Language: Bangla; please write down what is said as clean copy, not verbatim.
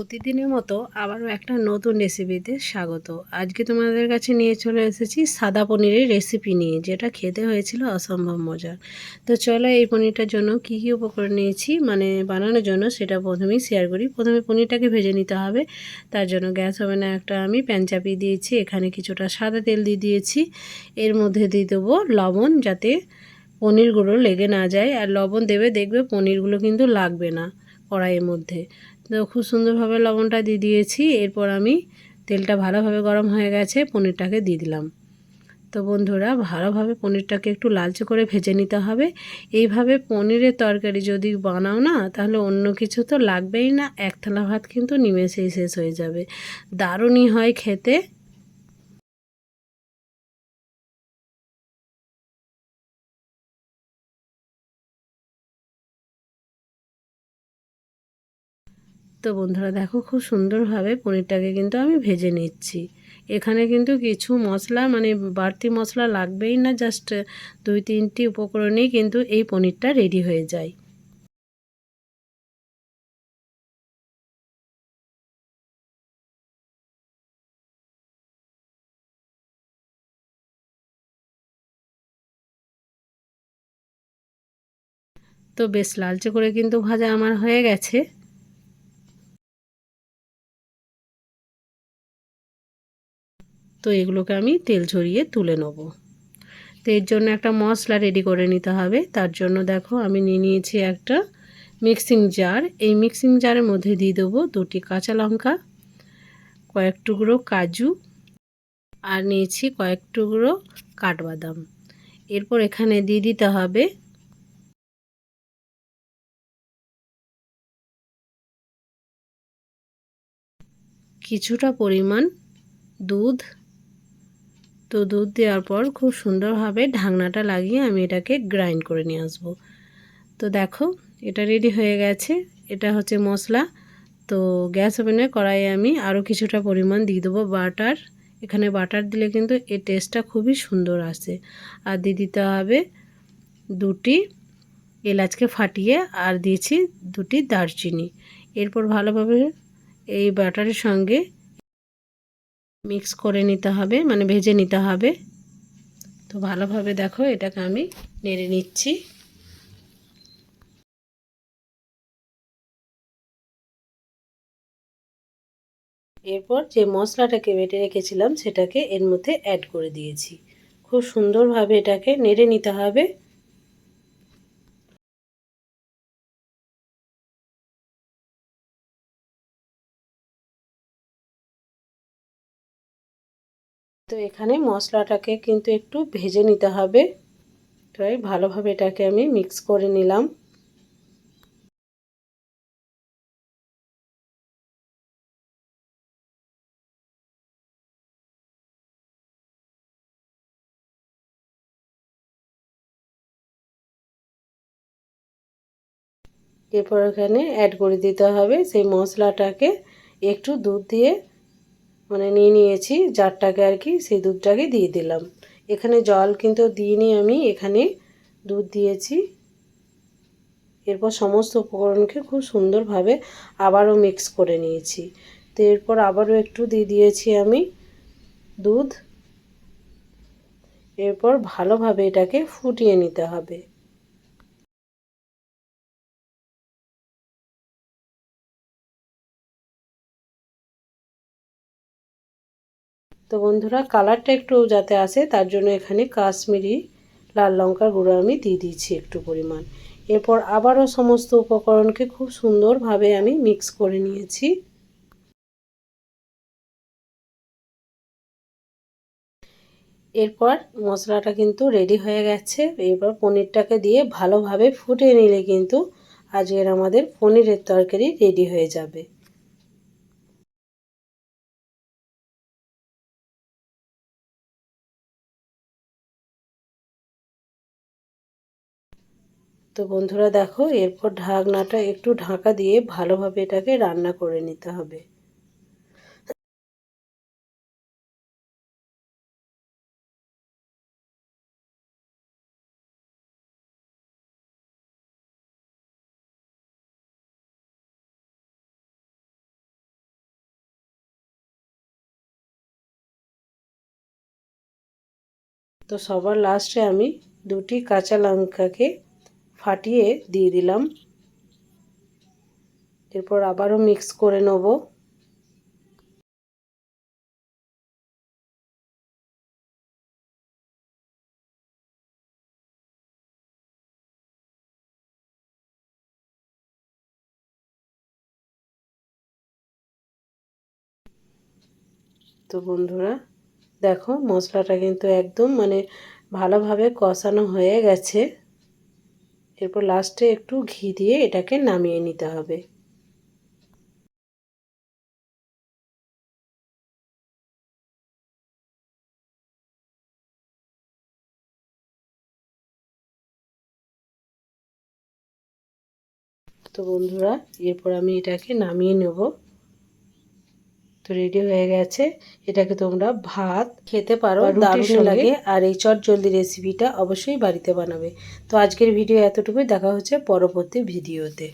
প্রতিদিনের মতো আবারও একটা নতুন রেসিপিতে স্বাগত। আজকে তোমাদের কাছে নিয়ে চলে এসেছি সাদা পনিরের রেসিপি নিয়ে, যেটা খেতে হয়েছিল অসম্ভব মজার। তো চলো এই পনিরটার জন্য কী কী উপকরণ নিয়েছি মানে বানানোর জন্য সেটা প্রথমেই শেয়ার করি। প্রথমে পনিরটাকে ভেজে নিতে হবে। তার জন্য গ্যাস ওভেনে একটা আমি প্যান চাপিয়ে দিয়েছি। এখানে কিছুটা সাদা তেল দিয়ে দিয়েছি। এর মধ্যে দিয়ে দেবো লবণ, যাতে পনিরগুলো লেগে না যায়। আর লবণ দেবে, দেখবে পনিরগুলো কিন্তু লাগবে না কড়াইয়ের মধ্যে। তো খুব সুন্দরভাবে লবণটা দিয়ে দিয়েছি। এরপর আমি তেলটা ভালোভাবে গরম হয়ে গেছে, পনিরটাকে দিয়ে দিলাম। তো বন্ধুরা, ভালোভাবে পনিরটাকে একটু লালচে করে ভেজে নিতে হবে। এইভাবে পনিরের তরকারি যদি বানাও না, তাহলে অন্য কিছু তো লাগবেই না, এক থালা ভাত কিন্তু নিমেষেই শেষ হয়ে যাবে। দারুণই হয় খেতে। তো বন্ধুরা দেখো, খুব সুন্দরভাবে পনিরটাকে কিন্তু আমি ভেজে নিচ্ছি। এখানে কিন্তু কিছু মশলা মানে বাড়তি মশলা লাগবেই না, জাস্ট 2-3টি উপকরণেই কিন্তু এই পনিরটা রেডি হয়ে যায়। তো বেশ লালচে করে কিন্তু ভাজা আমার হয়ে গেছে। তো এগুলোকে আমি তেল ঝরিয়ে তুলে নেব। তো এর জন্য একটা মশলা রেডি করে নিতে হবে। তার জন্য দেখো আমি নিয়ে নিয়েছি একটা মিক্সিং জার। এই মিক্সিং জারের মধ্যে দিয়ে দেবো 2টি কাঁচা লঙ্কা, কয়েক টুকরো কাজু, আর নিয়েছি কয়েক টুকরো কাঠবাদাম। এরপর এখানে দিয়ে দিতে হবে কিছুটা পরিমাণ দুধ। তো দুধ দেওয়ার পর খুব সুন্দরভাবে ঢাকনাটা লাগিয়ে আমি এটাকে গ্রাইন্ড করে নিয়ে আসবো। তো দেখো, এটা রেডি হয়ে গেছে। এটা হচ্ছে মশলা। তো গ্যাস ওভেনে কড়াইয়ে আমি আরও কিছুটা পরিমাণ দিয়ে দেবো বাটার। এখানে বাটার দিলে কিন্তু এর টেস্টটা খুবই সুন্দর আসে। আর দিয়ে দিতে হবে 2টি এলাচকে ফাটিয়ে, আর দিয়েছি 2টি দারচিনি। এরপর ভালোভাবে এই বাটারের সঙ্গে মিক্স করে নিতে হবে, মানে ভেজে নিতে হবে। তো ভালোভাবে দেখো এটাকে আমি নেড়ে নিচ্ছি। এরপর যে মশলাটাকে বেটে রেখেছিলাম সেটাকে এর মধ্যে অ্যাড করে দিয়েছি। খুব সুন্দরভাবে এটাকে নেড়ে নিতে হবে। তো এখানে মশলাটাকে কিন্তু একটু ভেজে নিতে হবে। তাই ভালোভাবে এটাকে আমি মিক্স করে নিলাম। এরপর এখানে অ্যাড করে দিতে হবে সেই মশলাটাকে একটু দুধ দিয়ে মানে নিয়ে নিয়েছি জারটাকে আর কি, সেই দুধটাকে দিয়ে দিলাম। এখানে জল কিন্তু দিইনি আমি, এখানে দুধ দিয়েছি। এরপর সমস্ত উপকরণকে খুব সুন্দরভাবে আবারও মিক্স করে নিয়েছি। তো এরপর আবারও একটু দিয়ে দিয়েছি আমি দুধ। এরপর ভালোভাবে এটাকে ফুটিয়ে নিতে হবে। তো বন্ধুরা, কালারটা একটু যাতে আসে তার জন্য এখানে কাশ্মীরি লাল লঙ্কার গুঁড়ো আমি দিয়ে দিয়েছি একটু পরিমাণ। এরপর আবারও সমস্ত উপকরণকে খুব সুন্দরভাবে আমি মিক্স করে নিয়েছি। এরপর মশলাটা কিন্তু রেডি হয়ে গেছে। এরপর পনিরটাকে দিয়ে ভালোভাবে ফুটিয়ে নিলে কিন্তু আজকের আমাদের পনিরের তরকারি রেডি হয়ে যাবে। তো বন্ধুরা দেখো, এরপর ঢাকনাটা একটু ঢাকা দিয়ে ভালোভাবে এটাকে রান্না করে নিতে হবে। তো সবার লাস্টে আমি 2টি কাঁচা লঙ্কাকে ফাটিয়ে দিয়ে দিলাম। এরপর আবারও মিক্স করে নেব। তো বন্ধুরা দেখো মশলাটা কিন্তু একদম ভালোভাবে কষানো হয়ে গেছে। এরপর লাস্টে একটু ঘি দিয়ে এটাকে নামিয়ে নিতে হবে। তো বন্ধুরা এরপর আমি এটাকে নামিয়ে নেব। তো রেডি হয়ে গেছে। এটাকে তোমরা ভাত খেতে পারো, দারুণ লাগে। আর এই চটজলদি রেসিপিটা অবশ্যই বাড়িতে বানাবে। তো আজকের ভিডিও এতটুকুই, দেখা হচ্ছে পরবর্তী ভিডিওতে।